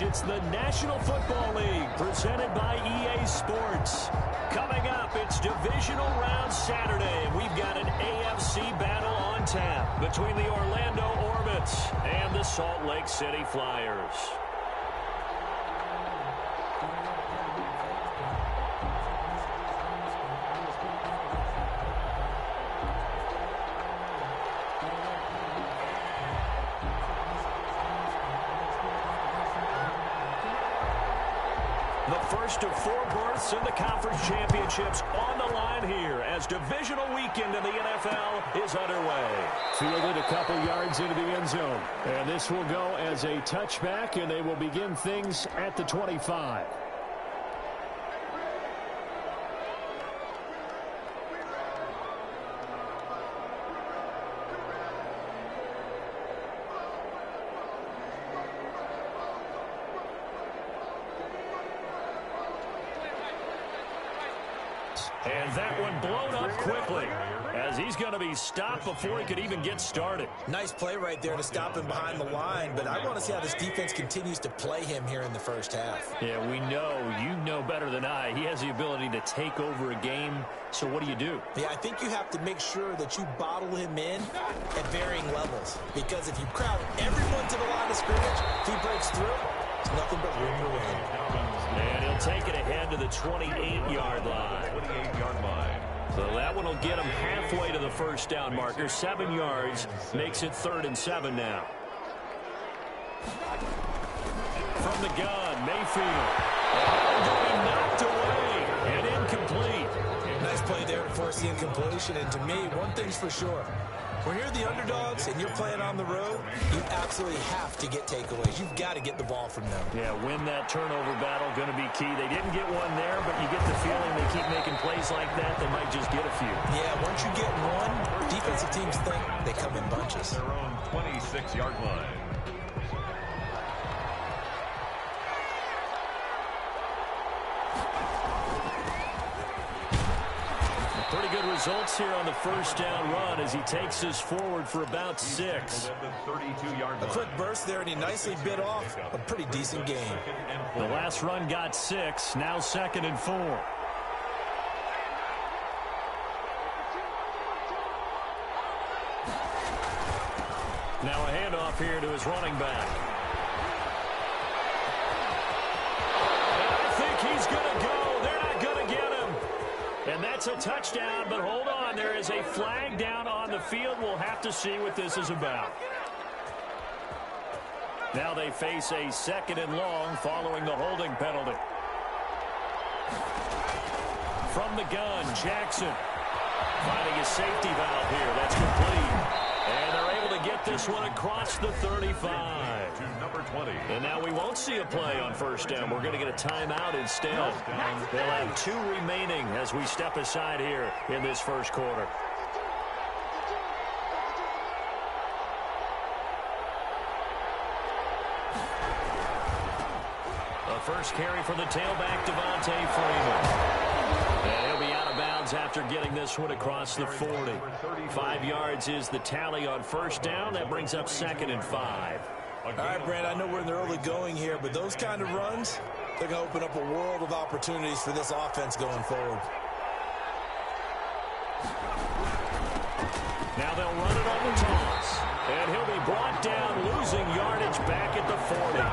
It's the National Football League presented by EA Sports. Coming up, it's divisional round Saturday, and we've got an AFC battle on tap between the Orlando Orbits and the Salt Lake City Flyers. The first of 4 berths in the conference championships on the line here as divisional weekend in the NFL is underway. Fielded a couple yards into the end zone. And this will go as a touchback, and they will begin things at the 25. And that one blown up quickly as he's going to be stopped before he could even get started. Nice play right there to stop him behind the line, but I want to see how this defense continues to play him here in the first half. Yeah, we know. You know better than I. He has the ability to take over a game, so what do? Yeah, I think you have to make sure that you bottle him in at varying levels, because if you crowd everyone to the line of scrimmage, if he breaks through, it's nothing but room to win. And he'll take it ahead to the 28-yard line. 28-yard line. So that one will get him halfway to the first down marker. 7 yards makes it 3rd and 7 now. From the gun, Mayfield. And knocked away and incomplete. Nice play there to force the incompletion. And to me, one thing's for sure. When you're the underdogs and you're playing on the road, you absolutely have to get takeaways. You've got to get the ball from them. Yeah, win that turnover battle, going to be key. They didn't get one there, but you get the feeling they keep making plays like that, they might just get a few. Yeah, once you get one, defensive teams think they come in bunches. Their own 26-yard line. Pretty good results here on the first down run as he takes us forward for about 6. A quick burst there, and he nicely bit off a pretty decent game. The last run got 6, now 2nd and 4. Now a handoff here to his running back. And I think he's going to go. They're not going to get him. And that's a touchdown, but hold on. There is a flag down on the field. We'll have to see what this is about. Now they face a 2nd and long following the holding penalty. From the gun, Jackson finding a safety valve here. That's complete. And they're able to get this one across the 35. To number 20. And now we won't see a play on first down. We're going to get a timeout instead. They'll have 2 remaining as we step aside here in this first quarter. The first carry for the tailback, Devontae Freeman. And he'll be out of bounds after getting this one across the 40. 5 yards is the tally on first down. That brings up 2nd and 5. All right, Brent, I know we're in the early going here, but those kind of runs, they're going to open up a world of opportunities for this offense going forward. Now they'll run it on the toss. And he'll be brought down, losing yardage back at the 40.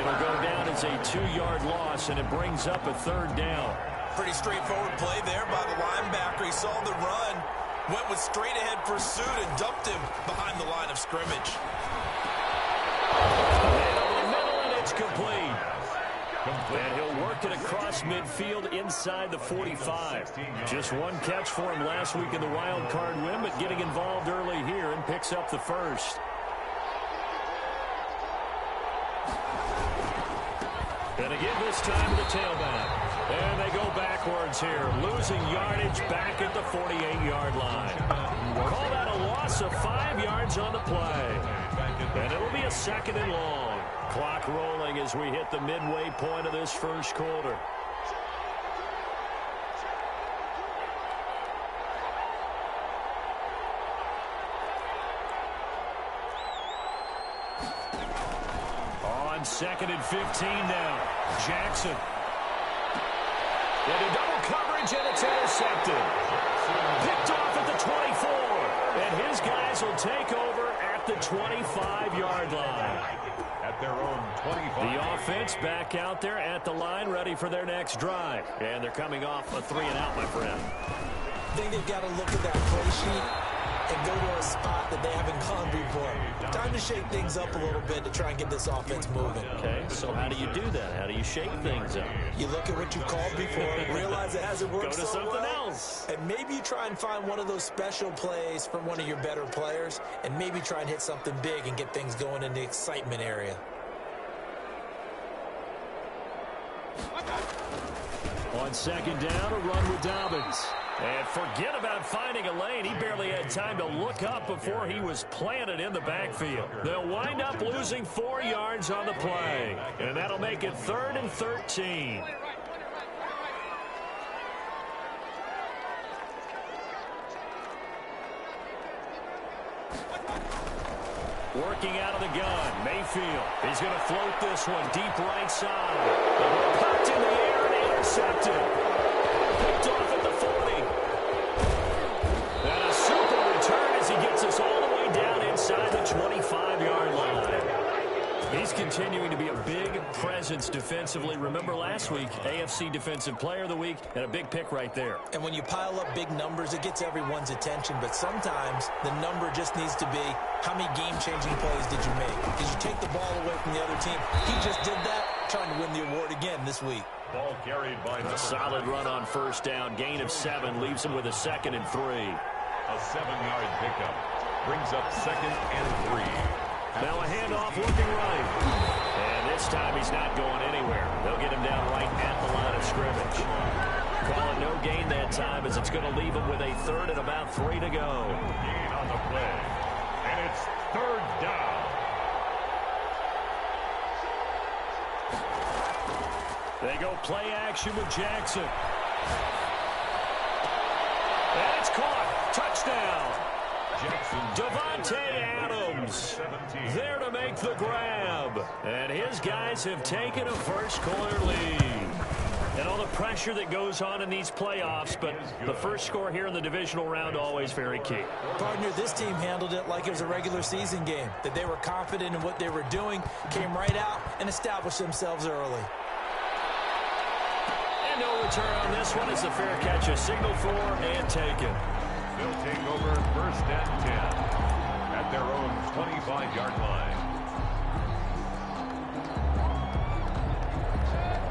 It'll go down as a 2-yard loss, and it brings up a 3rd down. Pretty straightforward play there by the linebacker. He saw the run, went with straight-ahead pursuit, and dumped him behind the line of scrimmage. And over the middle, and it's complete. And he'll work it across midfield inside the 45. Just one catch for him last week in the wild card win, but getting involved early here and picks up the first. And again this time to the tailback. And they go backwards here, losing yardage back at the 48-yard line. Call that a loss of 5 yards on the play. And it'll be a 2nd and long. Clock rolling as we hit the midway point of this first quarter. On on 2nd and 15 now. Jackson. Into double coverage, and it's intercepted. Picked off at the 24. And his guys will take over at the 25-yard line. At their own 25. The offense back out there at the line, ready for their next drive. And they're coming off a 3-and-out, my friend. I think they've got to look at that play sheet and go to a spot that they haven't gone before. Time to shake things up a little bit to try and get this offense moving. Okay, so how do you do that? How do you shake things up? You look at what you called before, realize it hasn't worked Go to so something well, else. and maybe you try and find one of those special plays from one of your better players, and maybe try and hit something big and get things going in the excitement area. On 2nd down, a run with Dobbins. And forget about finding a lane. He barely had time to look up before he was planted in the backfield. They'll wind up losing 4 yards on the play. And that'll make it 3rd and 13. Working out of the gun, Mayfield. He's going to float this one deep right side. The ball popped in the air and intercepted. Picked off at the 40. And a super return as he gets us all the way down inside the 25-yard line. He's continuing to be a big presence defensively. Remember last week, AFC Defensive Player of the Week, and a big pick right there. And when you pile up big numbers, it gets everyone's attention. But sometimes the number just needs to be, how many game-changing plays did you make? Did you take the ball away from the other team? He just did that, trying to win the award again this week. Ball carried by A solid run on 1st down. Gain of 7 leaves him with a 2nd and 3. A 7-yard pickup brings up 2nd and 3. Now a handoff looking right. And this time he's not going anywhere. They'll get him down right at the line of scrimmage. Call it no gain that time as it's going to leave him with a 3rd and about 3 to go. Gain on the play. And it's 3rd down. They go play action with Jackson. And it's caught. Touchdown. Devontae Adams there to make the grab. And his guys have taken a first-quarter lead. And all the pressure that goes on in these playoffs, but the first score here in the divisional round always very key. Partner, this team handled it like it was a regular season game, that they were confident in what they were doing, came right out and established themselves early. And no return on this one as the fair catch is signaled for and taken. They'll take over 1st and 10 at their own 25-yard line.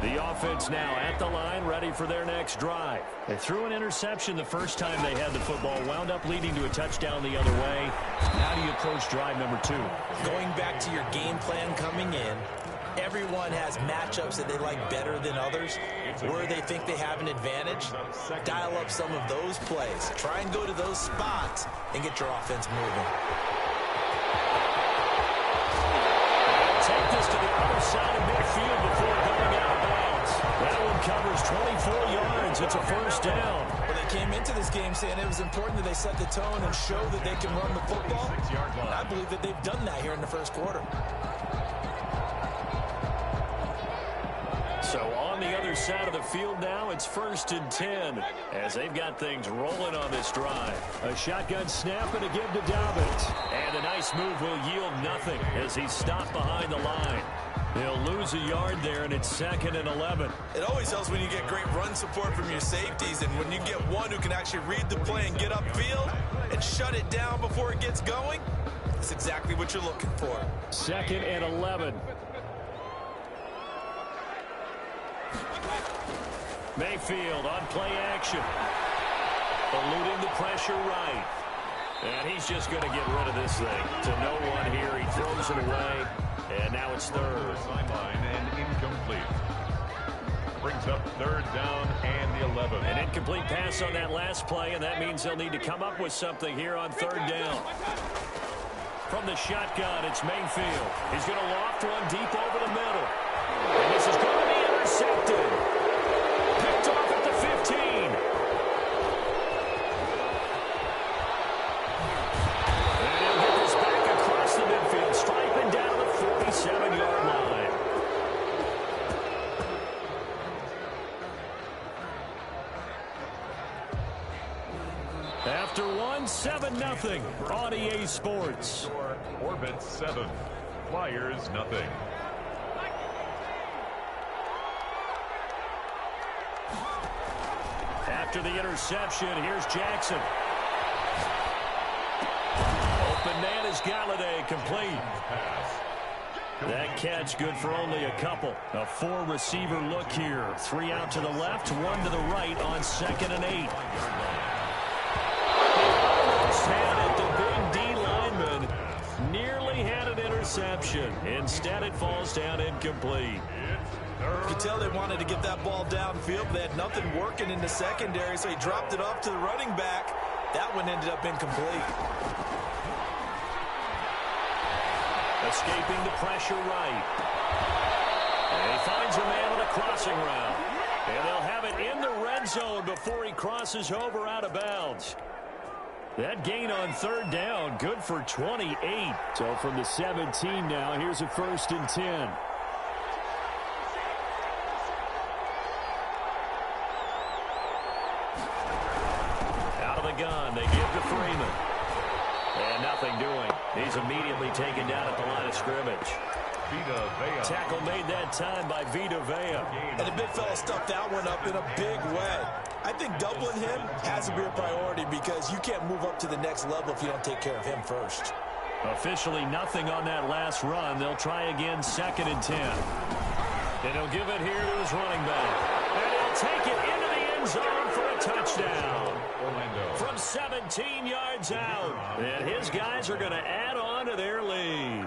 The offense now at the line, ready for their next drive. They threw an interception the first time they had the football, wound up leading to a touchdown the other way. How do you approach drive number 2? Going back to your game plan coming in, everyone has matchups that they like better than others, where they think they have an advantage. Dial up some of those plays. Try and go to those spots and get your offense moving. Take this to the other side of midfield before going out of bounds. That one covers 24 yards. It's a 1st down. Well, they came into this game saying it was important that they set the tone and show that they can run the football. And I believe that they've done that here in the first quarter. So on the other side of the field now, it's 1st and 10 as they've got things rolling on this drive. A shotgun snap and a give to Dobbins. And a nice move will yield nothing as he's stopped behind the line. He'll lose a yard there, and it's 2nd and 11. It always helps when you get great run support from your safeties, and when you get one who can actually read the play and get upfield and shut it down before it gets going, that's exactly what you're looking for. 2nd and 11. Mayfield on play action. Eluding the pressure right. And he's just going to get rid of this thing to no one here. He throws it away. And now it's 3rd. Sideline and incomplete. Brings up 3rd down and 11. An incomplete pass on that last play, and that means they'll need to come up with something here on 3rd down. From the shotgun, it's Mayfield. He's going to loft one deep over the middle. And this is going to be intercepted. Picked off at the 15. And he'll get this back across the midfield, striping down the 47-yard line. 7-0 on EA Sports. Orbit 7, Flyers nothing. After the interception, here's Jackson. Open man is Galladay, complete. That catch good for only a couple. A 4-receiver look here. 3 out to the left, 1 to the right on 2nd and 8. Almost had it. The big D lineman nearly had an interception. Instead, it falls down incomplete. You could tell they wanted to get that ball downfield, but they had nothing working in the secondary, so he dropped it off to the running back. That one ended up incomplete. Escaping the pressure right. And he finds a man on a crossing route. And they'll have it in the red zone before he crosses over out of bounds. That gain on 3rd down, good for 28. So from the 17 now, here's a 1st and 10. Out of the gun, they give to Freeman. And nothing doing. He's immediately taken down at the line of scrimmage. Tackle made that time by Vita Vea. And the big fella stuffed that one up in a big way. I think doubling him has to be a priority because you can't move up to the next level if you don't take care of him first. Officially nothing on that last run. They'll try again 2nd and 10. And he'll give it here to his running back. And he'll take it into the end zone for a touchdown. From 17 yards out. And his guys are going to add on to their lead.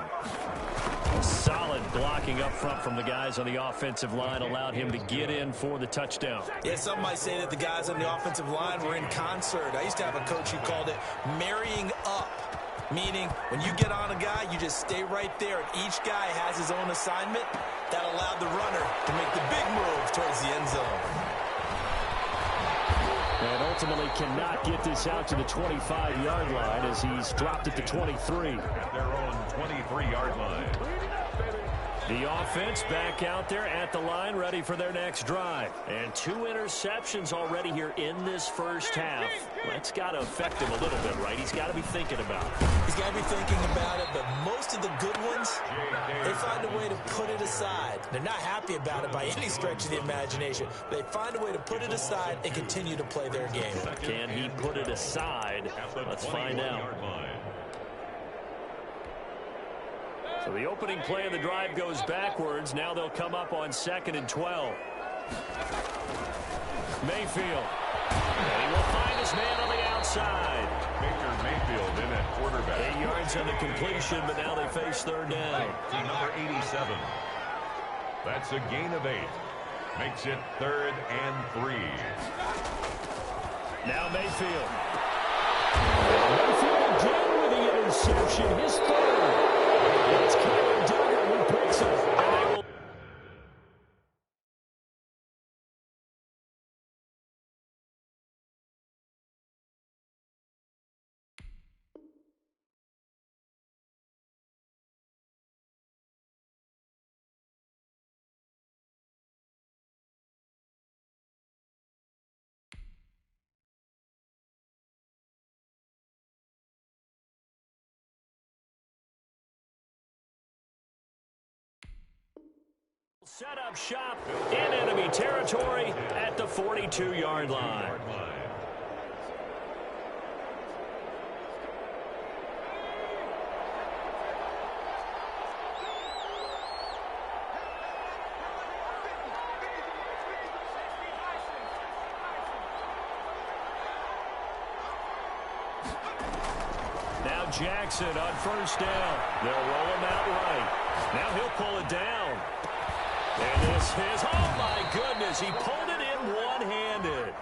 Solid blocking up front from the guys on the offensive line allowed him to get in for the touchdown. Yeah, some might say that the guys on the offensive line were in concert. I used to have a coach who called it marrying up, meaning when you get on a guy, you just stay right there, and each guy has his own assignment. That allowed the runner to make the big move towards the end zone. And ultimately cannot get this out to the 25-yard line as he's dropped it to 23. At their own 23-yard line. The offense back out there at the line, ready for their next drive. And 2 interceptions already here in this first half. That's got to affect him a little bit, right? He's got to be thinking about it. He's got to be thinking about it, but most of the good ones, they find a way to put it aside. They're not happy about it by any stretch of the imagination. They find a way to put it aside and continue to play their game. Can he put it aside? Let's find out. So the opening play of the drive goes backwards. Now they'll come up on 2nd and 12. Mayfield. And he will find his man on the outside. Baker Mayfield in at quarterback. 8 yards on the completion, but now they face 3rd down. To number 87. That's a gain of 8. Makes it 3rd and 3. Now Mayfield. Mayfield again with the interception. His 3rd. It's Kyle Duggar who picks it. And they will. Set up shop in enemy territory at the 42-yard line. Now Jackson on 1st down. They'll roll him out right. Now he'll pull it down. And this is, oh my goodness, he pulled it in one-handed.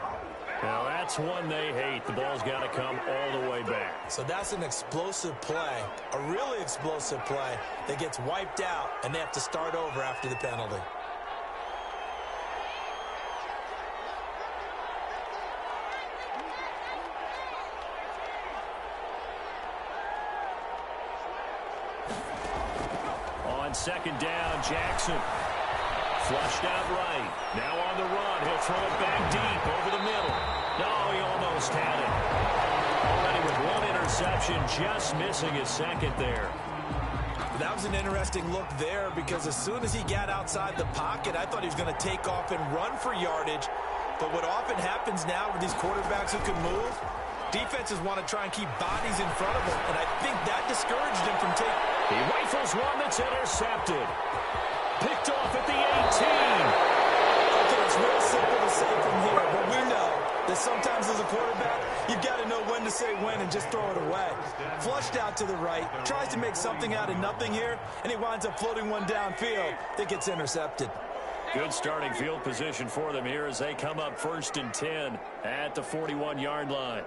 Now that's one they hate. The ball's got to come all the way back. So that's an explosive play, a really explosive play that gets wiped out, and they have to start over after the penalty. On 2nd down, Jackson. Flushed out right. Now on the run. He'll throw it back deep over the middle. No, he almost had it. Already with one interception, just missing his second there. That was an interesting look there because as soon as he got outside the pocket, I thought he was going to take off and run for yardage. But what often happens now with these quarterbacks who can move, defenses want to try and keep bodies in front of them, and I think that discouraged him from taking. He rifles one that's intercepted. Picked off at the 18. Okay, it's real simple to say from here, but we know that sometimes as a quarterback, you've got to know when to say when and just throw it away. Flushed out to the right, tries to make something out of nothing here, and he winds up floating one downfield that gets intercepted. Good starting field position for them here as they come up 1st and 10 at the 41-yard line.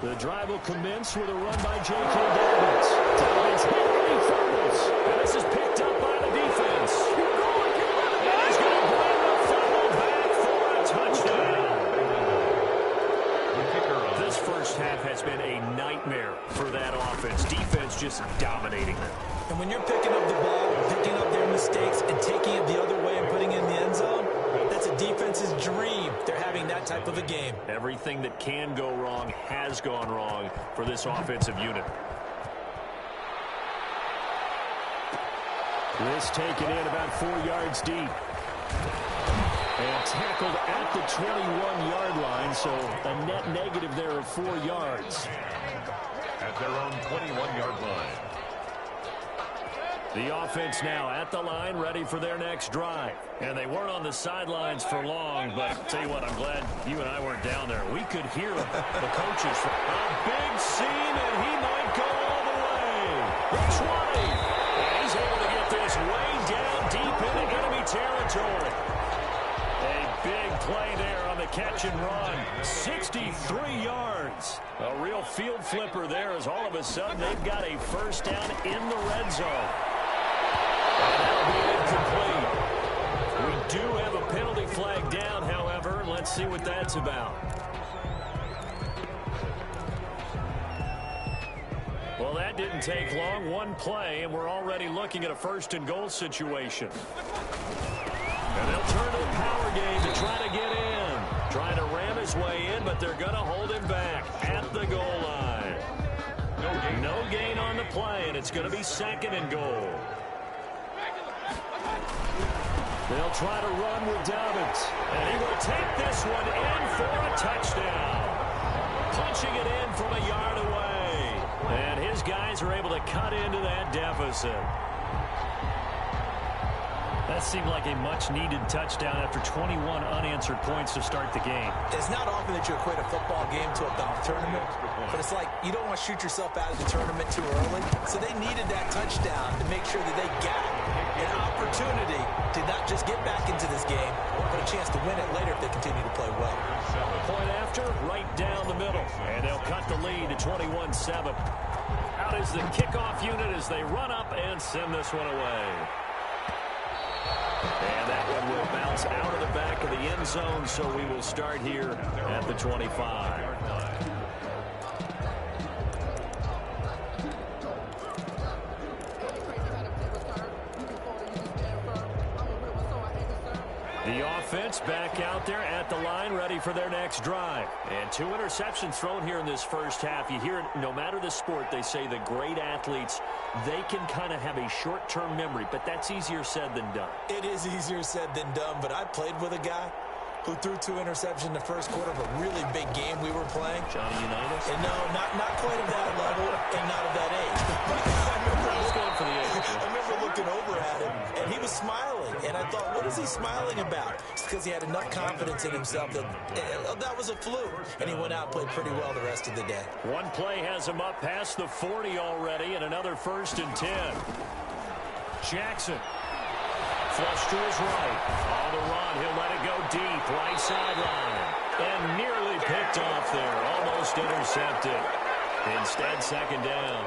The drive will commence with a run by J.K. Dobbins. Dobbins hit and he fumbles. And this is picked up by the defense. And he's going to bring the fumble back for a touchdown. This first half has been a nightmare for that offense. Defense just dominating them. And when you're picking up the ball, picking up their mistakes, and taking it the other way and putting it in the end zone, that's a defense's dream. They're having that type of a game. Everything that can go wrong has gone wrong for this offensive unit. This taken in about 4 yards deep. And tackled at the 21-yard line, so a net negative there of 4 yards. At their own 21-yard line. The offense now at the line, ready for their next drive. And they weren't on the sidelines for long, but I'll tell you what, I'm glad you and I weren't down there. We could hear the coaches. A big seam, and he might go all the way. 20. And he's able to get this way down deep into enemy territory. A big play there on the catch and run. 63 yards. A real field flipper there as all of a sudden they've got a first down in the red zone. That'll be incomplete. We do have a penalty flag down, however. Let's see what that's about. Well, that didn't take long. One play, and we're already looking at a 1st and goal situation. And they'll turn to the power game to try to get in. Trying to ram his way in, but they're going to hold him back at the goal line. No gain on the play, and it's going to be 2nd and goal. They'll try to run with Dobbins. And he will take this one in for a touchdown. Punching it in from a yard away. And his guys are able to cut into that deficit. That seemed like a much-needed touchdown after 21 unanswered points to start the game. It's not often that you equate a football game to a golf tournament, but it's like you don't want to shoot yourself out of the tournament too early. So they needed that touchdown to make sure that they got an opportunity to not just get back into this game, but a chance to win it later if they continue to play well. Point after, right down the middle. And they'll cut the lead to 21-7. Out is the kickoff unit as they run up and send this one away. And that one will bounce out of the back of the end zone, so we will start here at the 25. The offense back out there at the line, ready for their next drive. And 2 interceptions thrown here in this first half. You hear it, no matter the sport, they say the great athletes, they can kind of have a short-term memory, but that's easier said than done. It is easier said than done, but I played with a guy who threw 2 interceptions in the first quarter of a really big game we were playing. Johnny Unitas? And no, not quite at that level and not at that age. I remember looking over at him, and he was smiling. And I thought, what is he smiling about? It's because he had enough confidence in himself that that was a fluke. And he went out and played pretty well the rest of the day. One play has him up past the 40 already, and another 1st and 10. Jackson. Flush to his right. On the run, he'll let it go deep. Right sideline. And nearly picked off there. Almost intercepted. Instead, 2nd down.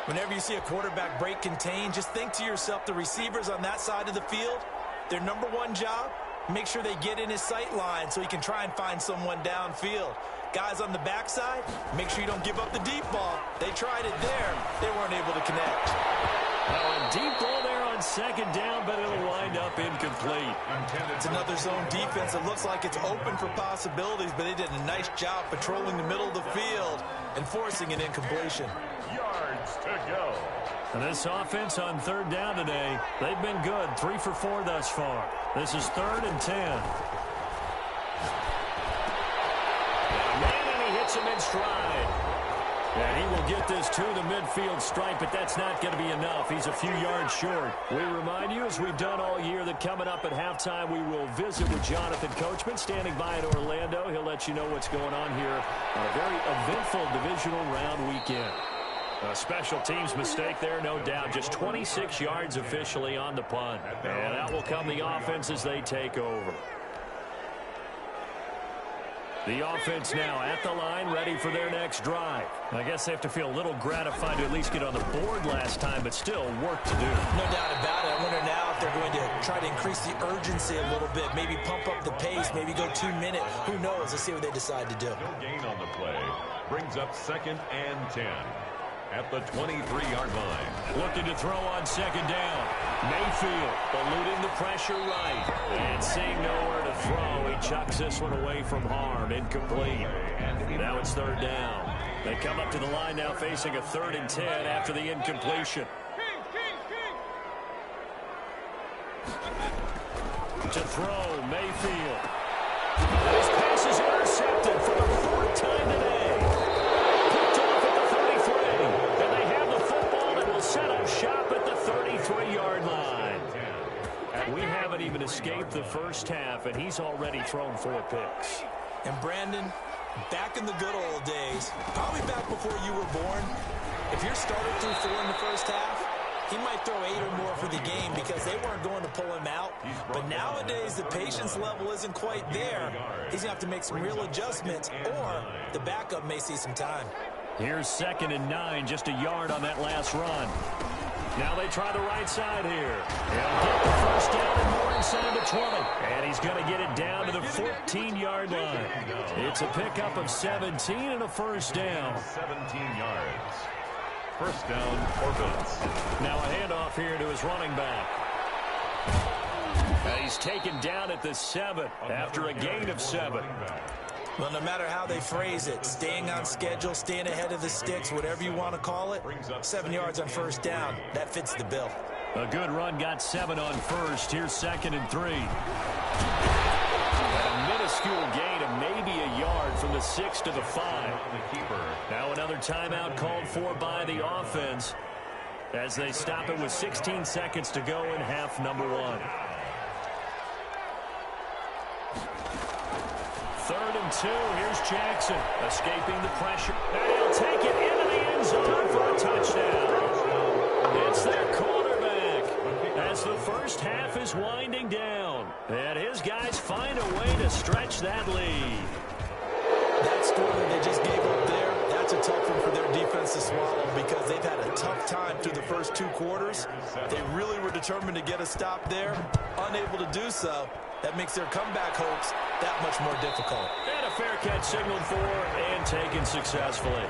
Whenever you see a quarterback break contain, just think to yourself, the receivers on that side of the field, their number one job, make sure they get in his sight line so he can try and find someone downfield. Guys on the backside, make sure you don't give up the deep ball. They tried it there. They weren't able to connect. Oh, a deep ball there on second down, but it'll wind up incomplete. It's another zone defense. It looks like it's open for possibilities, but they did a nice job patrolling the middle of the field and forcing an incompletion. Yards to go. And this offense on third down today, they've been good. 3 for 4 thus far. This is 3rd and 10. And he hits him in stride. And he will get this to the midfield stripe, but that's not going to be enough. He's a few yards short. We remind you, as we've done all year, that coming up at halftime, we will visit with Jonathan Coachman, standing by in Orlando. He'll let you know what's going on here on a very eventful divisional round weekend. A special teams mistake there, no doubt. Just 26 yards officially on the punt. And that will come the offense as they take over. The offense now at the line, ready for their next drive. I guess they have to feel a little gratified to at least get on the board last time, but still work to do. No doubt about it. I wonder now if they're going to try to increase the urgency a little bit, maybe pump up the pace, maybe go 2 minute. Who knows? Let's see what they decide to do. No gain on the play. Brings up 2nd and 10 at the 23-yard line. Looking to throw on second down. Mayfield eluding the pressure right. And seeing nowhere to throw, he chucks this one away from harm. Incomplete. Now it's 3rd down. They come up to the line now facing a 3rd and 10 after the incompletion. To throw, Mayfield. This pass is intercepted for the 4th time today. Picked off at the 33. And they have the football and will set up shop at the 33-yard line. We haven't even escaped the first half, and he's already thrown 4 picks. And Brandon, back in the good old days, probably back before you were born, if your starter threw 4 in the first half, he might throw 8 or more for the game because they weren't going to pull him out. But nowadays, the patience level isn't quite there. He's going to have to make some real adjustments, or the backup may see some time. Here's 2nd and 9, just a yard on that last run. Now they try the right side here. He'll get the first down and more inside the 20. And he's going to get it down to the 14-yard line. It's a pickup of 17 and a first down. 17 yards. First down for Vince. Now a handoff here to his running back. And he's taken down at the 7 after a gain of 7. Well, no matter how they phrase it, staying on schedule, staying ahead of the sticks, whatever you want to call it, 7 yards on first down, that fits the bill. A good run got 7 on first. Here's 2nd and 3. A minuscule gain of maybe a yard from the 6 to the 5. Now another timeout called for by the offense as they stop it with 16 seconds to go in half number 1. 3rd and 2. Here's Jackson escaping the pressure. And he'll take it into the end zone for a touchdown. It's their quarterback as the first half is winding down. And his guys find a way to stretch that lead. That score that they just gave up there, that's a tough one for their defense to swallow because they've had a tough time through the first 2 quarters. They really were determined to get a stop there, unable to do so. That makes their comeback hopes that much more difficult. And a fair catch signaled for and taken successfully.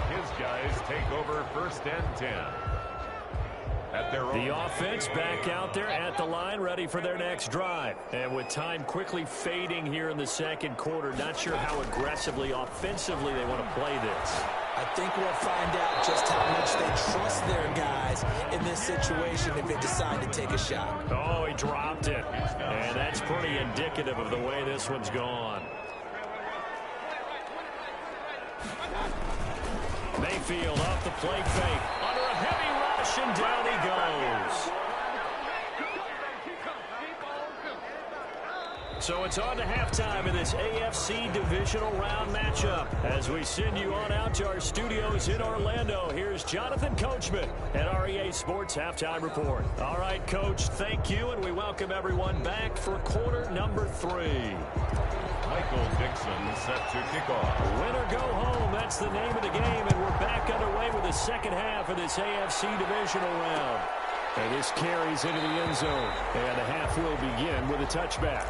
His guys take over 1st and 10. At their own. The offense back out there at the line, ready for their next drive. And with time quickly fading here in the 2nd quarter, not sure how aggressively, offensively they want to play this. I think we'll find out just how much they trust their guys in this situation if they decide to take a shot. Oh, he dropped it. And that's pretty indicative of the way this one's gone. Mayfield off the play fake. Under a heavy rush, and down he goes. So it's on to halftime in this AFC divisional round matchup. As we send you on out to our studios in Orlando, here's Jonathan Coachman at REA Sports Halftime Report. All right, Coach, thank you, and we welcome everyone back for quarter number 3. Michael Dixon set to kick off. Win or go home, that's the name of the game, and we're back underway with the second half of this AFC divisional round. And this carries into the end zone, and the half will begin with a touchback.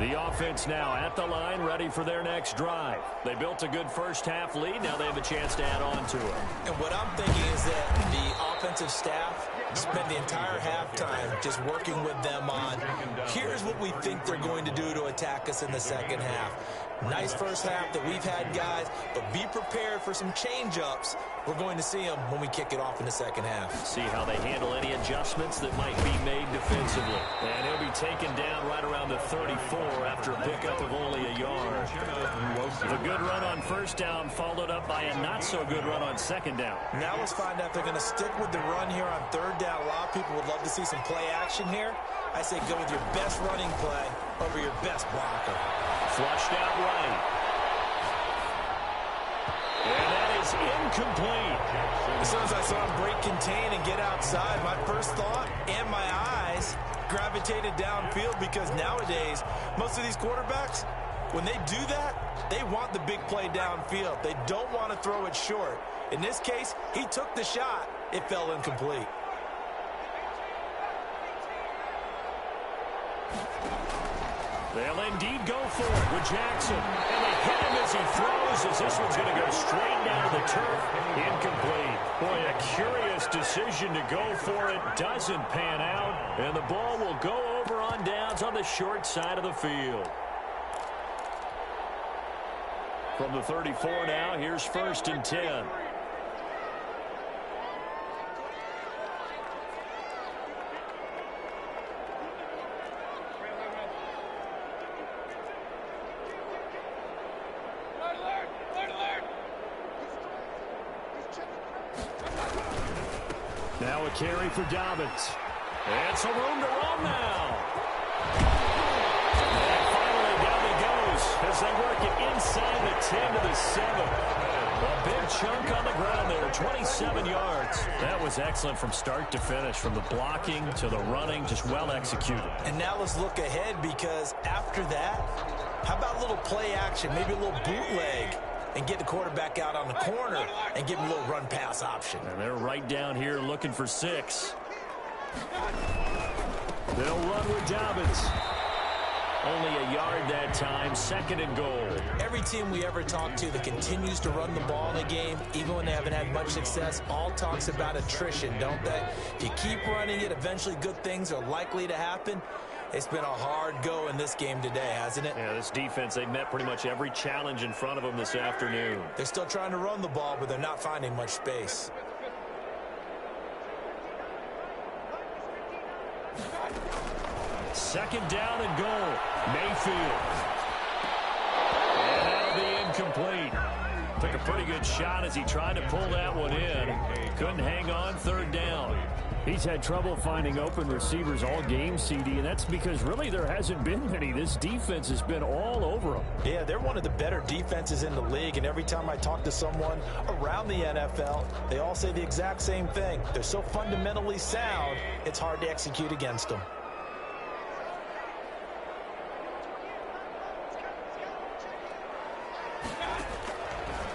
The offense now at the line, ready for their next drive. They built a good first-half lead. Now they have a chance to add on to it. And what I'm thinking is that the offensive staff spent the entire halftime just working with them on, here's what we think they're going to do to attack us in the second half. Nice first half that we've had, guys, but be prepared for some change-ups. We're going to see them when we kick it off in the second half. See how they handle any adjustments that might be made defensively. And he'll be taken down right around the 34 after a pickup of only a yard. The good run on first down followed up by a not-so-good run on second down. Now let's find out if they're going to stick with the run here on third down. A lot of people would love to see some play action here. I say go with your best running play over your best blocker. Flushed out right. And that is incomplete. As soon as I saw him break contain and get outside, my first thought and my eyes gravitated downfield, because nowadays, most of these quarterbacks, when they do that, they want the big play downfield. They don't want to throw it short. In this case, he took the shot. It fell incomplete. They'll indeed go for it with Jackson. And they hit him as he throws, as this one's going to go straight down to the turf. Incomplete. Boy, a curious decision to go for it. Doesn't pan out. And the ball will go over on downs on the short side of the field. From the 34 now, here's 1st and 10. Now a carry for Dobbins. And some room to run now. And finally down he goes as they work it inside the 10 to the 7. A big chunk on the ground there, 27 yards. That was excellent from start to finish, from the blocking to the running, just well executed. And now let's look ahead, because after that, how about a little play action, maybe a little bootleg, and get the quarterback out on the corner and give him a little run-pass option. And they're right down here looking for 6. They'll run with Dobbins. Only a yard that time, 2nd and goal. Every team we ever talk to that continues to run the ball in the game, even when they haven't had much success, all talks about attrition, don't they? If you keep running it, eventually good things are likely to happen. It's been a hard go in this game today, hasn't it? Yeah, this defense, they've met pretty much every challenge in front of them this afternoon. They're still trying to run the ball, but they're not finding much space. Second down and goal. Mayfield. And that'll be incomplete. Took a pretty good shot as he tried to pull that one in. Couldn't hang on, 3rd down. He's had trouble finding open receivers all game, CD, and that's because really there hasn't been many. This defense has been all over them. Yeah, they're one of the better defenses in the league, and every time I talk to someone around the NFL, they all say the exact same thing. They're so fundamentally sound, it's hard to execute against them.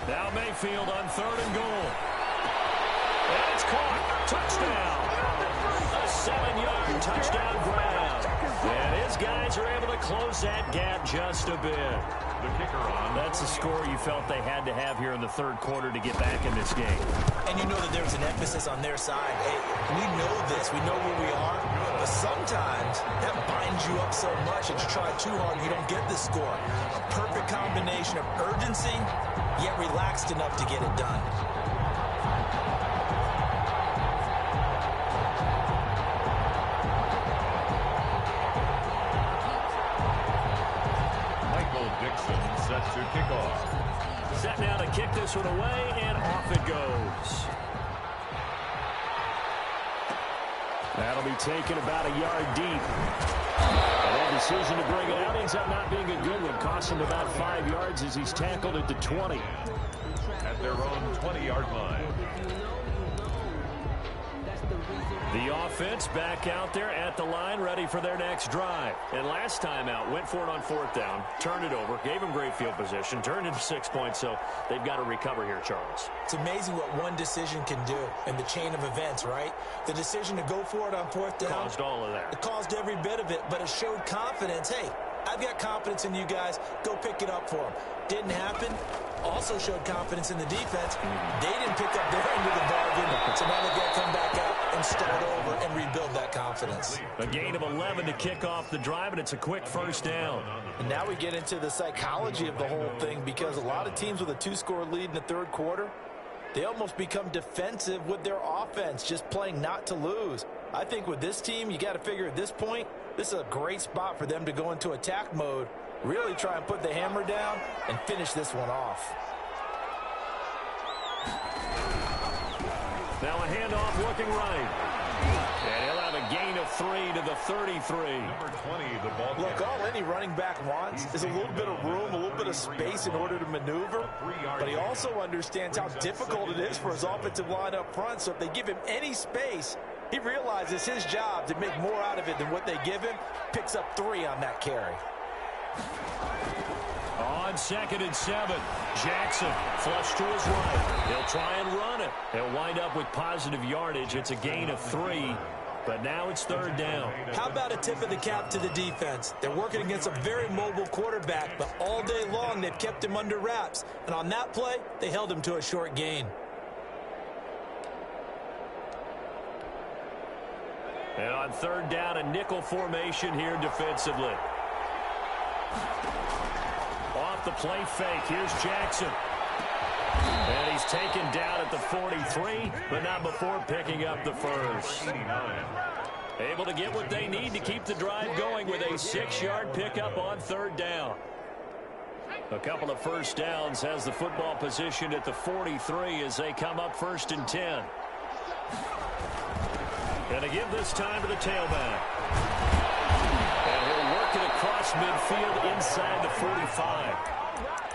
Now Mayfield on 3rd and goal. And it's caught. Touchdown. A 7-yard touchdown grab. And his guys are able to close that gap just a bit. The kicker on. That's the score you felt they had to have here in the 3rd quarter to get back in this game. And you know that there's an emphasis on their side. Hey, we know this. We know where we are. But sometimes that binds you up so much that you try too hard and you don't get the score. A perfect combination of urgency, yet relaxed enough to get it done. Set to kick off. Set now to kick this one away, and off it goes. That'll be taken about a yard deep. And that decision to bring it out ends up not being a good one. Cost him about 5 yards as he's tackled at the 20. At their own 20-yard line. The offense back out there at the line, ready for their next drive. And last time out, went for it on 4th down, turned it over, gave them great field position, turned into 6 points, so they've got to recover here, Charles. It's amazing what one decision can do in the chain of events, right? The decision to go for it on 4th down. Caused all of that. It caused every bit of it, but it showed confidence. Hey, I've got confidence in you guys. Go pick it up for them. Didn't happen. Also showed confidence in the defense. They didn't pick up their end of the bargain, so now they've got to come back out and start over and rebuild that confidence. A gain of 11 to kick off the drive, and it's a quick first down. And now we get into the psychology of the whole thing, because a lot of teams with a 2-score lead in the third quarter, they almost become defensive with their offense, just playing not to lose. I think with this team, you got to figure at this point, this is a great spot for them to go into attack mode, really try and put the hammer down and finish this one off. Now a handoff looking right. And he'll have a gain of 3 to the 33. Number 20, the ball. Look, all any running back wants is a little bit of room, a little bit of space in order to maneuver. But he also understands how difficult it is for his offensive line up front. So if they give him any space, he realizes his job to make more out of it than what they give him. Picks up 3 on that carry. On 2nd and 7, Jackson flush to his right. He'll try and run it. He'll wind up with positive yardage. It's a gain of 3, but now it's 3rd down. How about a tip of the cap to the defense? They're working against a very mobile quarterback, but all day long they've kept him under wraps. And on that play, they held him to a short gain. And on 3rd down, a nickel formation here defensively. Off the play fake, here's Jackson. And he's taken down at the 43, but not before picking up the first. Able to get what they need to keep the drive going with a 6-yard pickup on 3rd down. A couple of first downs has the football positioned at the 43 as they come up 1st and 10. And to give this time to the tailback. And he'll work it across midfield inside the 45.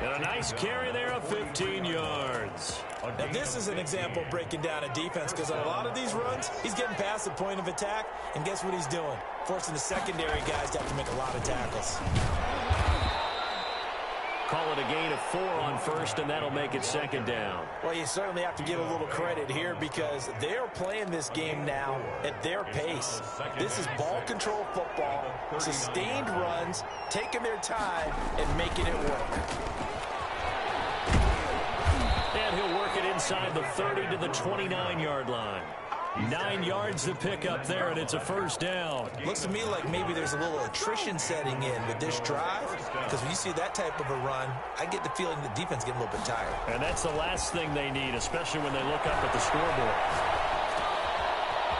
And a nice carry there of 15 yards. Now, this is an example of breaking down a defense, because on a lot of these runs, he's getting past the point of attack, and guess what he's doing? Forcing the secondary guys to have to make a lot of tackles. Call it a gain of 4 on 1st, and that'll make it 2nd down. Well, you certainly have to give a little credit here, because they're playing this game now at their pace. This is ball control football, sustained runs, taking their time, and making it work. And he'll work it inside the 30 to the 29-yard line. 9 yards to pick up there, and it's a 1st down. Looks to me like maybe there's a little attrition setting in with this drive, because when you see that type of a run, I get the feeling the defense getting a little bit tired. And that's the last thing they need, especially when they look up at the scoreboard.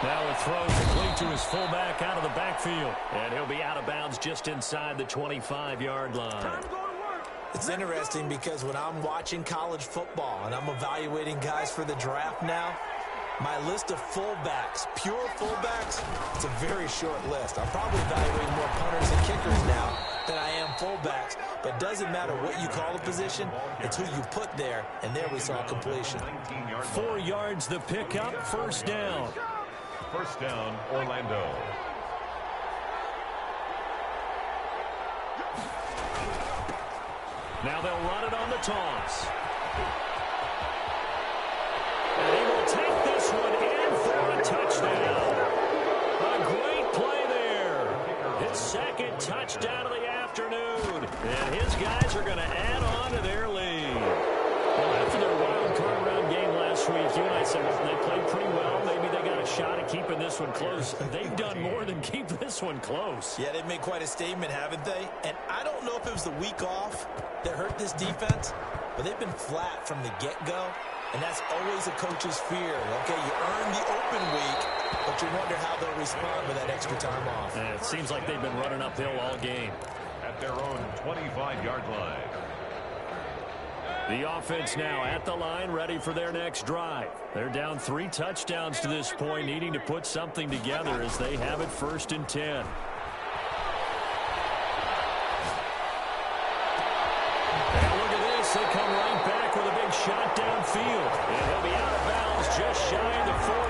Now a throw complete to his fullback out of the backfield. And he'll be out of bounds just inside the 25-yard line. It's interesting because when I'm watching college football and I'm evaluating guys for the draft now, my list of fullbacks, pure fullbacks, it's a very short list. I'm probably evaluating more punters and kickers now than I am fullbacks. But it doesn't matter what you call the position, it's who you put there, and there we saw completion. 4 yards the pickup, 1st down. 1st down, Orlando. Now they'll run it on the toss. And he will take this one in for a touchdown. A great play there. His 2nd touchdown of the afternoon. And his guys are going to add on to their lead. Well, after their wild card round game last week, you and I said, well, they played pretty well. Maybe they got a shot at keeping this one close. They've done more than keep this one close. Yeah, they've made quite a statement, haven't they? And I don't know if it was the week off that hurt this defense, but they've been flat from the get-go. And that's always a coach's fear. Okay, you earn the open week, but you wonder how they'll respond with that extra time off. And it seems like they've been running uphill all game. At their own 25-yard line. The offense now at the line, ready for their next drive. They're down 3 touchdowns to this point, needing to put something together as they have it 1st and 10. And look at this. They come right back with a big shot downfield. And he'll be out of bounds just shy of the 40.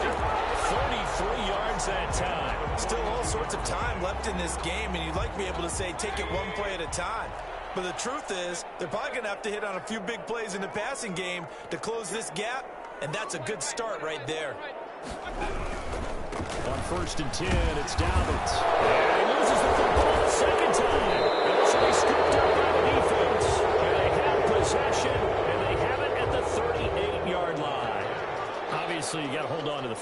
33 yards that time. Still all sorts of time left in this game, and you'd like to be able to say take it one play at a time. But the truth is, they're probably going to have to hit on a few big plays in the passing game to close this gap, and that's a good start right there. On 1st and 10, it's Dobbins. And he loses the football the 2nd time.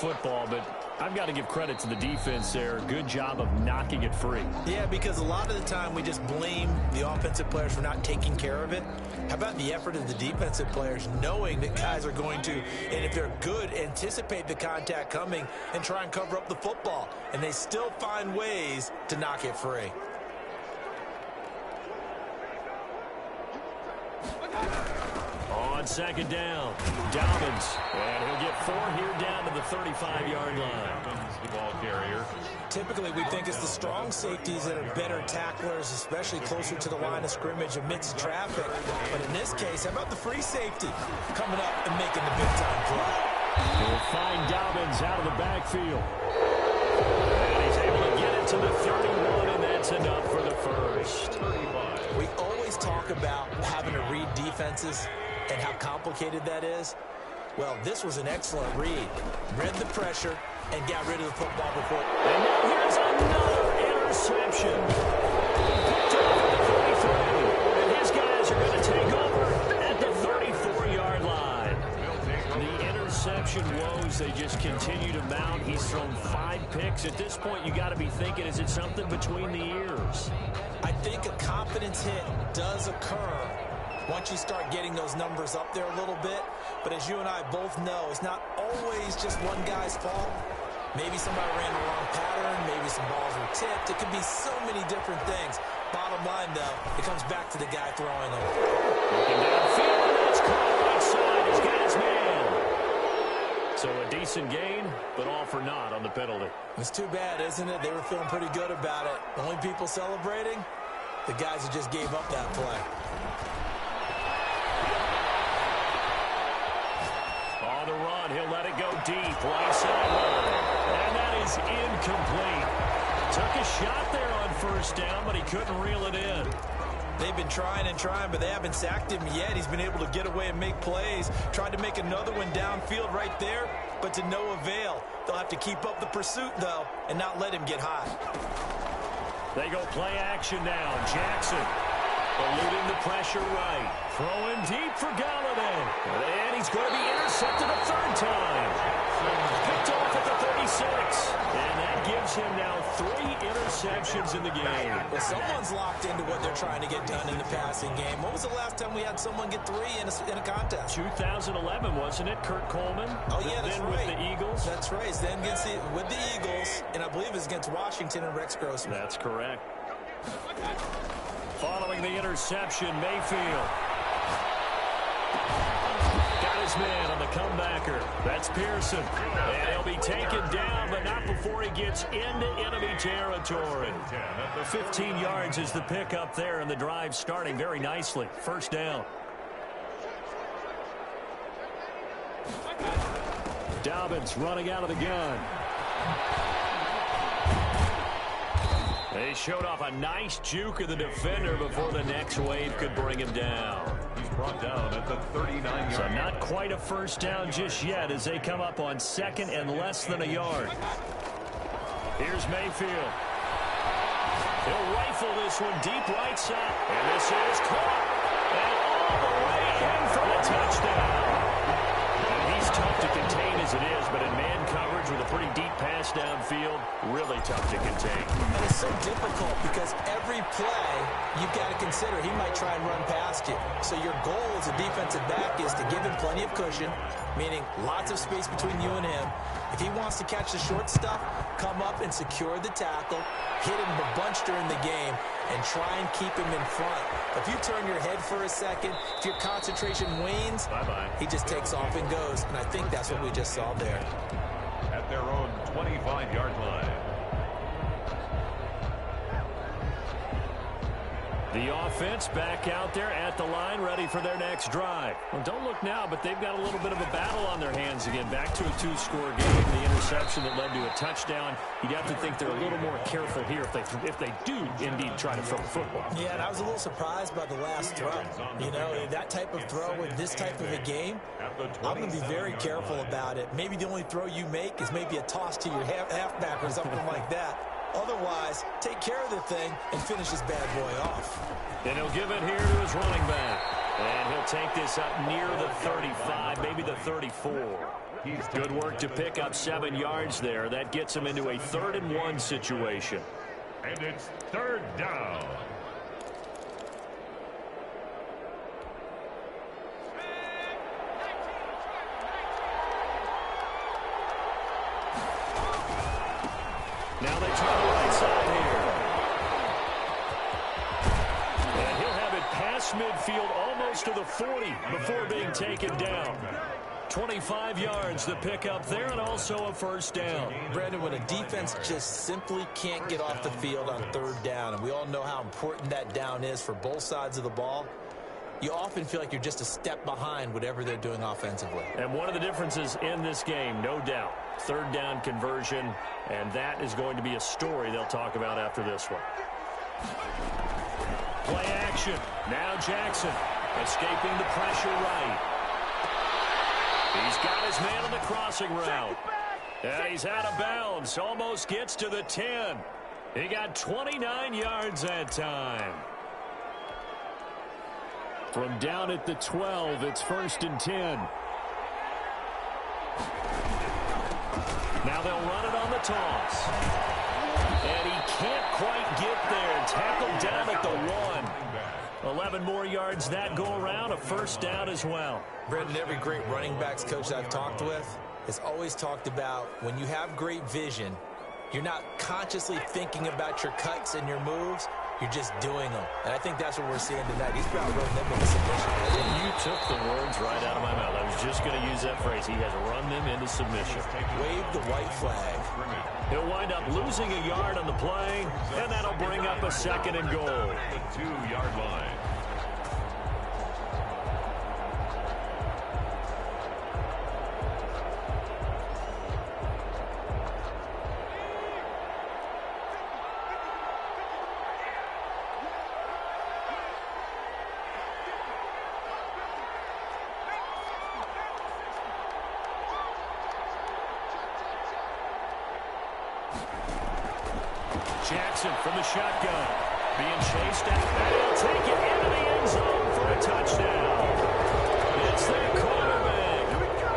football, but I've got to give credit to the defense there. Good job of knocking it free. Yeah, because a lot of the time we just blame the offensive players for not taking care of it. How about the effort of the defensive players knowing that guys are going to, and if they're good, anticipate the contact coming and try and cover up the football. And they still find ways to knock it free. On second down, Dobbins, and he'll get 4 here down to the 35-yard line. The ball carrier. Typically, we think it's the strong safeties that are better tacklers, especially closer to the line of scrimmage amidst traffic. But in this case, how about the free safety coming up and making the big-time play? He'll find Dobbins out of the backfield. And he's able to get it to the 31, and that's enough for the first. We always talk about having to read defenses and how complicated that is. Well, this was an excellent read. Read the pressure and got rid of the football before. And now here's another interception. Picked off at the 33. And his guys are going to take over at the 34-yard line. The interception woes, they just continue to mount. He's thrown 5 picks. At this point, you got to be thinking, is it something between the ears? I think a confidence hit does occur once you start getting those numbers up there a little bit. But as you and I both know, it's not always just one guy's fault. Maybe somebody ran the wrong pattern. Maybe some balls were tipped. It could be so many different things. Bottom line, though, it comes back to the guy throwing them. Looking downfield, and it's caught right side. He's got his man. So a decent gain, but all for naught on the penalty. It's too bad, isn't it? They were feeling pretty good about it. The only people celebrating, the guys who just gave up that play. On the run, he'll let it go deep, right sideline. And that is incomplete. Took a shot there on first down, but he couldn't reel it in. They've been trying and trying, but they haven't sacked him yet. He's been able to get away and make plays. Tried to make another one downfield right there, but to no avail. They'll have to keep up the pursuit, though, and not let him get high. They go play action now. Jackson eluding the pressure right. Throwing deep for Galladay. And he's going to be intercepted a third time. Picked off at the 36. And that gives him now 3 interceptions in the game. Well, someone's locked into what they're trying to get done in the passing game. When was the last time we had someone get 3 in a contest? 2011, wasn't it? Kurt Coleman. Oh, yeah, that's right. With the Eagles. That's right. Then with the Eagles, and I believe it's against Washington and Rex Grossman. That's correct. Following the interception, Mayfield. Got his man on the comebacker. That's Pearson. And he'll be taken down, but not before he gets into enemy territory. 15 yards is the pickup there, and the drive starting very nicely. First down. Dobbins running out of the gun. They showed off a nice juke of the defender before the next wave could bring him down. He's brought down at the 39-yard. So not quite a first down just yet as they come up on second and less than a yard. Here's Mayfield. He'll rifle this one deep right side. And this is caught. And all the way in for the touchdown. And he's tough to contain as it is, but in man coverage with a pretty deep pass downfield, really tough to contain. And it's so difficult because every play you've got to consider he might try and run past you. So your goal as a defensive back is to give him plenty of cushion, meaning lots of space between you and him. If he wants to catch the short stuff, come up and secure the tackle, hit him a bunch during the game, and try and keep him in front. If you turn your head for a second, if your concentration wanes, he just takes off and goes. And I think that's what we just saw there. At their own 25-yard line. The offense back out there at the line, ready for their next drive. Well, don't look now, but they've got a little bit of a battle on their hands again. Back to a 2-score game. The interception that led to a touchdown. You'd have to think they're a little more careful here if they do indeed try to throw the football. Yeah, and I was a little surprised by the last throw. You know, that type of throw with this type of a game, I'm going to be very careful about it. Maybe the only throw you make is maybe a toss to your halfback or something like that. Otherwise, take care of the thing and finish this bad boy off. And he'll give it here to his running back. And he'll take this up near the 35, maybe the 34. Good work to pick up 7 yards there. That gets them into a 3rd-and-1 situation. And it's 3rd down. Now they try the right side here. And he'll have it past midfield almost to the 40 before being taken down. 25 yards to pick up there, and also a 1st down. Brandon, when a defense just simply can't get off the field on 3rd down, and we all know how important that down is for both sides of the ball, you often feel like you're just a step behind whatever they're doing offensively. And one of the differences in this game, no doubt, 3rd down conversion, and that is going to be a story they'll talk about after this one. Play action. Now Jackson escaping the pressure right. He's got his man on the crossing route. And he's out of bounds. Almost gets to the 10. He got 29 yards that time. From down at the 12, it's 1st and 10. Now they'll run it on the toss. And he can't quite get there. Tackled down at the 1. 11 more yards that go around, a 1st down as well. Brendan, every great running backs coach I've talked with has always talked about when you have great vision, you're not consciously thinking about your cuts and your moves. You're just doing them. And I think that's what we're seeing tonight. He's about running them into submission. You took the words right out of my mouth. I was just going to use that phrase. He has run them into submission. Wave the white flag. He'll wind up losing a yard on the play, and that'll bring up a 2nd and goal. The 2-yard line. Jackson from the shotgun. Being chased out. And he'll take it into the end zone for a touchdown. It's their quarterback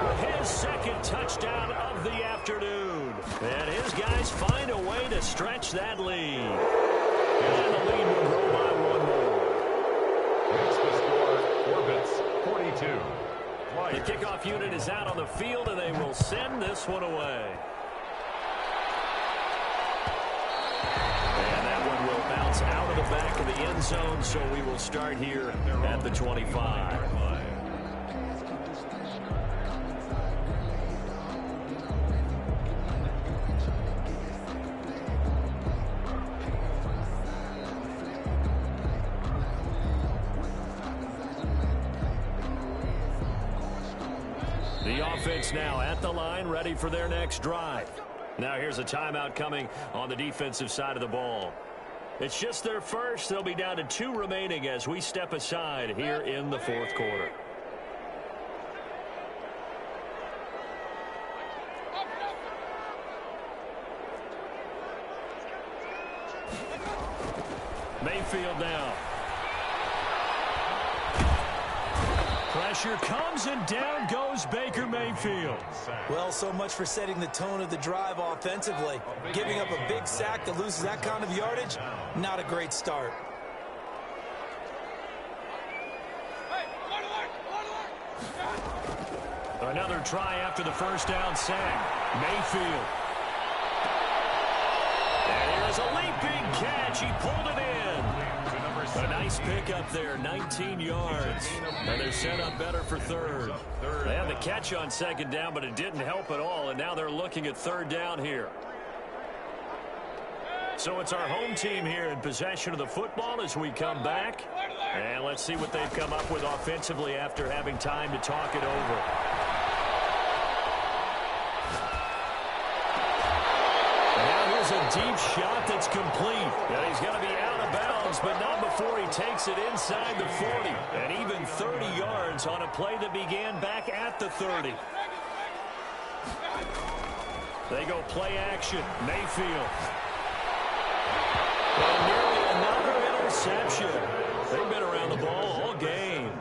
with his 2nd touchdown of the afternoon. And his guys find a way to stretch that lead. And the lead will grow by 1 more. Makes the score Orbits 42. The kickoff unit is out on the field, and they will send this one away. Out of the back of the end zone, so we will start here at the 25. The offense now at the line, ready for their next drive. Now here's a timeout coming on the defensive side of the ball. It's just their first. They'll be down to 2 remaining as we step aside here in the 4th quarter. Mayfield now. Pressure comes, and down goes Baker Mayfield. Well, so much for setting the tone of the drive offensively. Giving up a big sack that loses that kind of yardage, not a great start. Another try after the 1st down sack. Mayfield. And here's a leaping catch. He pulled it in. A nice pickup there, 19 yards. And they're set up better for 3rd. They had the catch on 2nd down, but it didn't help at all, and now they're looking at 3rd down here. So it's our home team here in possession of the football as we come back. And let's see what they've come up with offensively after having time to talk it over. Here's a deep shot that's complete. And he's going to be out of bounds, but not before he takes it inside the 40. And even 30 yards on a play that began back at the 30. They go play action. Mayfield. And nearly another interception. They've been around the ball all game.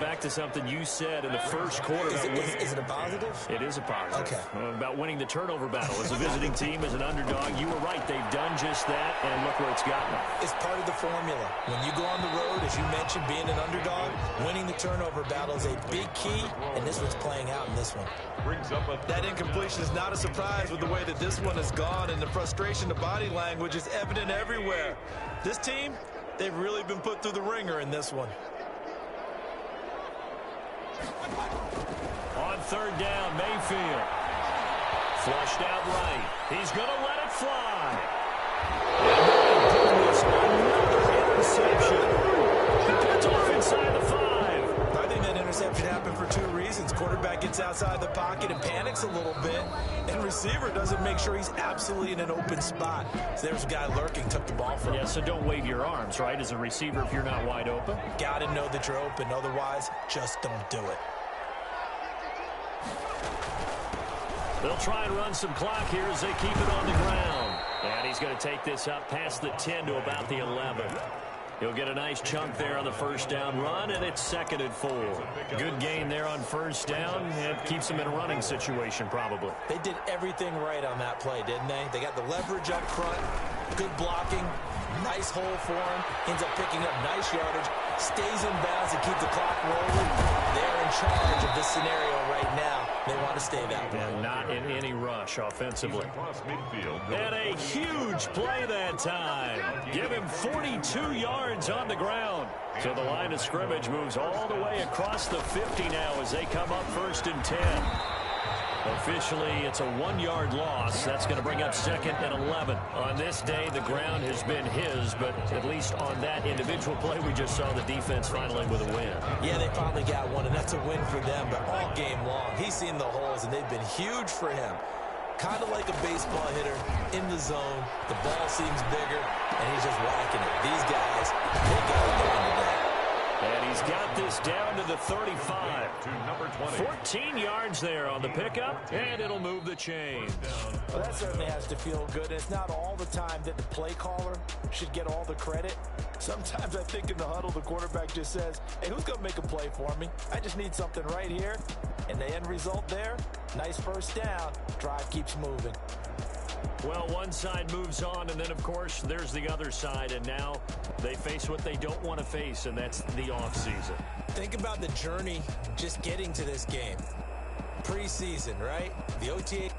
back to something you said in the first quarter. Is it a positive? It is a positive. Okay. About winning the turnover battle. As a visiting team, as an underdog, you were right. They've done just that, and look where it's gotten them. It's part of the formula. When you go on the road, as you mentioned, being an underdog, winning the turnover battle is a big key, and this one's playing out in this one. That incompletion is not a surprise with the way that this one has gone, and the frustration, the body language is evident everywhere. This team, they've really been put through the ringer in this one. On third down, Mayfield. Flushed out right. He's going to let it fly. Another interception. It's off inside the 5. I think that interception happened for 2 reasons. Quarterback gets outside the pocket and panics a little bit, and receiver doesn't make sure he's absolutely in an open spot. So there's a guy lurking, took the ball from him. Yeah, so don't wave your arms, right, as a receiver if you're not wide open. Got to know that you're open. Otherwise, just don't do it. They'll try and run some clock here as they keep it on the ground. And he's going to take this up past the 10 to about the 11. He'll get a nice chunk there on the first down run, and it's 2nd and 4. Good gain there on first down. It keeps them in a running situation, probably. They did everything right on that play, didn't they? They got the leverage up front, good blocking, nice hole for him, ends up picking up nice yardage, stays in bounds and keeps the clock rolling. They're in charge of this scenario right now. They want to stay that way. And not in any rush offensively. And a huge play that time. Give him 42 yards on the ground. So the line of scrimmage moves all the way across the 50 now as they come up 1st and 10. Officially, it's a 1-yard loss. That's going to bring up 2nd and 11. On this day, the ground has been his, but at least on that individual play, we just saw the defense finally with a win. Yeah, they finally got one, and that's a win for them, but all game long, he's seen the holes, and they've been huge for him. Kind of like a baseball hitter in the zone. The ball seems bigger, and he's just whacking it. These guys, they got it going today. And he's got this down to the 35. To number 20. 14 yards there on the pickup, and it'll move the chains. Well, that certainly has to feel good. And it's not all the time that the play caller should get all the credit. Sometimes I think in the huddle, the quarterback just says, hey, who's going to make a play for me? I just need something right here. And the end result there, nice first down. Drive keeps moving. Well, one side moves on, and then, of course, there's the other side, and now they face what they don't want to face, and that's the offseason. Think about the journey just getting to this game. Preseason, right? The OTA.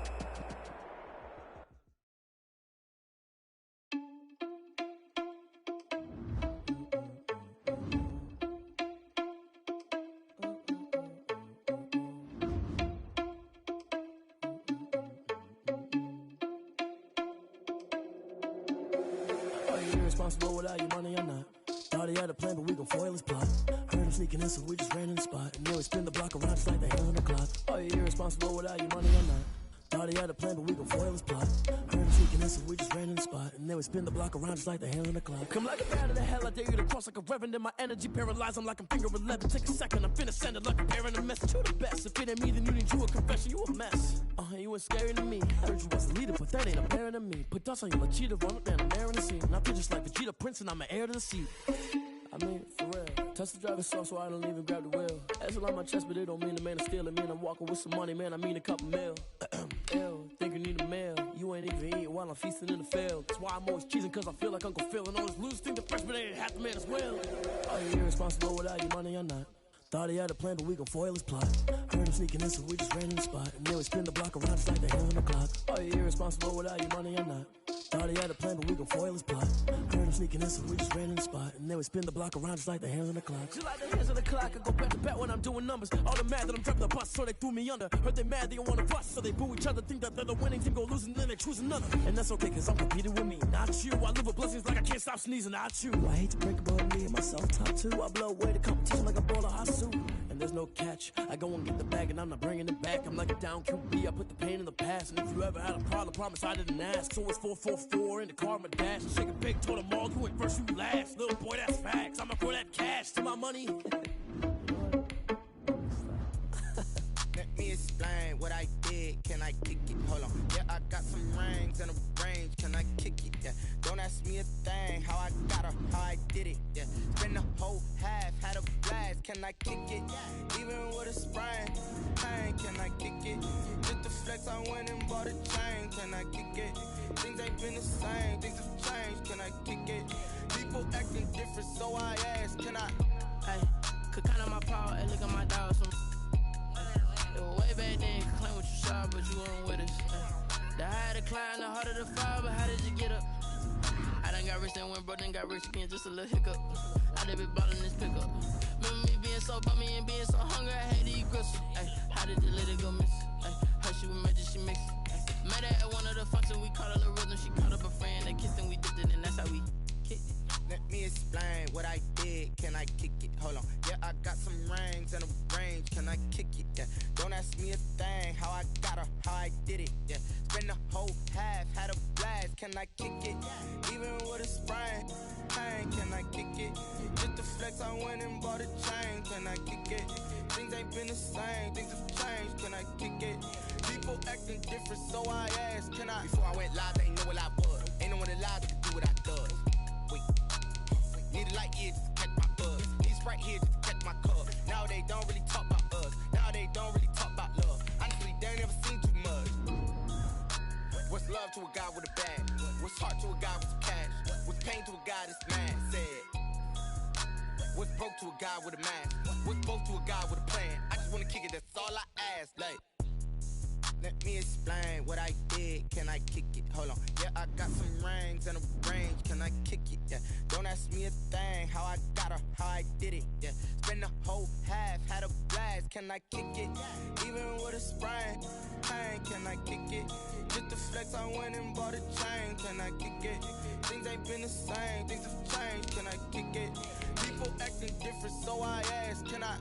Responsible without your money or not. Thought he had a plan, but we gon' foil his plot. Heard him sneaking in, so we just ran in the spot. And then we spin the block around just like the hell on the clock. Oh, yeah, you're responsible without your money or not. Thought he had a plan, but we gon' foil his plot. Heard him sneaking in, so we just ran in the spot. And then we spin the block around just like the hell on the clock. Come like a bat of the hell, I dare you to cross like a reverend. In my energy paralyzed, I'm like I'm finger 11. Take a second, I'm finna send it like a parent a message. You the best, if it ain't me, then you need you a confession. You a mess. You ain't scary to me. I heard you was a leader, but that ain't apparent to me. Put dust on you like cheetah, run up down the air in the scene. And I feel just like Vegeta Prince, and I'm an heir to the seat. I mean, for real. Touch the driver's soft, so I don't even grab the wheel. That's on my chest, but it don't mean the man is stealing. Man, I'm walking with some money, man, I mean a couple mil. Ew, think you need a meal. You ain't even eating while I'm feasting in the field. That's why I'm always cheesing, cause I feel like Uncle Phil. And all this losers think the freshman ain't half the man as well. Are you irresponsible without your money or not? Thought he had a plan, but we gon' foil his plot. Heard him sneaking in, so we just ran in the spot. And then we spin the block around just like the hell on the clock. Are you irresponsible without your money or not? Thought he had a plan, but we gon' foil his plot. Heard him sneaking in, so we just ran in the spot. And then we spin the block around just like the hands on the clock. Just like the hands on the clock, I go back to back when I'm doing numbers. All the mad that I'm driving the bus, so they threw me under. Heard they mad, they don't wanna bust, so they boo each other. Think that they're the winning team, go losing, then they choose another. And that's okay, cause I'm competing with me, not you. I live with blessings like I can't stop sneezing, not you. I hate to break about me and myself top two. I blow away the competition like a ball of hot soup. And there's no catch. I go and get the bag and I'm not bringing it back. I'm like a down QB, I put the pain in the past. And if you ever had a problem, promise I didn't ask. So it's 4-4-4 in the car, my dash. Shaking big, told them all, you went first, you last. Little boy, that's facts. I'ma throw that cash to my money. Let me explain what I did. Can I kick it? Hold on. Yeah, I got some rings and a range. Can I kick it? Yeah. Don't ask me a thing. How I got her, how I did it. Yeah. Spend the whole half, had a blast. can I kick it? Even with a sprain, pain, can I kick it? Just the flex, I went and bought a chain, can I kick it? Things ain't been the same, things have changed, can I kick it? People acting different, so I ask, can I? Hey, could count on my power, hey, look at my dogs. It was way back then, could claim what you saw, but you weren't with us. The higher the climb, the harder the fall, but how did you get up? I done got rich, then went broke, then got rich again, just a little hiccup. I done been ballin' this pickup. Remember me being so bummy and being so hungry, I had to eat gristle. Ay, how did you let it go miss? Ay, her she was magic, she mixed. Met her at one of the functions, we caught a little rhythm. She caught up a friend, they kissed and we dipped it, and that's how we kicked it. Let me explain what I did, can I kick it? Hold on, yeah, I got some rings and a range, can I kick it? Yeah, don't ask me a thing, how I got her, how I did it, yeah. Spend the whole half, had a blast, can I kick it? Even with a sprain, pain, can I kick it? Just the flex, I went and bought a chain, can I kick it? Things ain't been the same, things have changed, can I kick it? People acting different, so I asked, can I? Before I went live, they ain't know what I was. Ain't no one alive to do what I does. Wait, need a light here just to catch my buzz. Need Sprite here just to catch my cup. Now they don't really talk about us. Now they don't really talk about love. Honestly, they ain't never seen too much. What's love to a guy with a bag? What's heart to a guy with some cash? What's pain to a guy that's mad? Said. What's broke to a guy with a mask? What's broke to a guy with a plan? I just wanna kick it, that's all I ask. Like, let me explain what I did, can I kick it? Hold on, yeah, I got some rings and a range, can I kick it? Yeah, don't ask me a thing, how I got her, how I did it? Yeah, spend the whole half, had a blast, can I kick it? Even with a sprain, pain, can I kick it? Just the flex, I went and bought a chain, can I kick it? Things ain't been the same, things have changed, can I kick it? People acting different, so I ask, can I?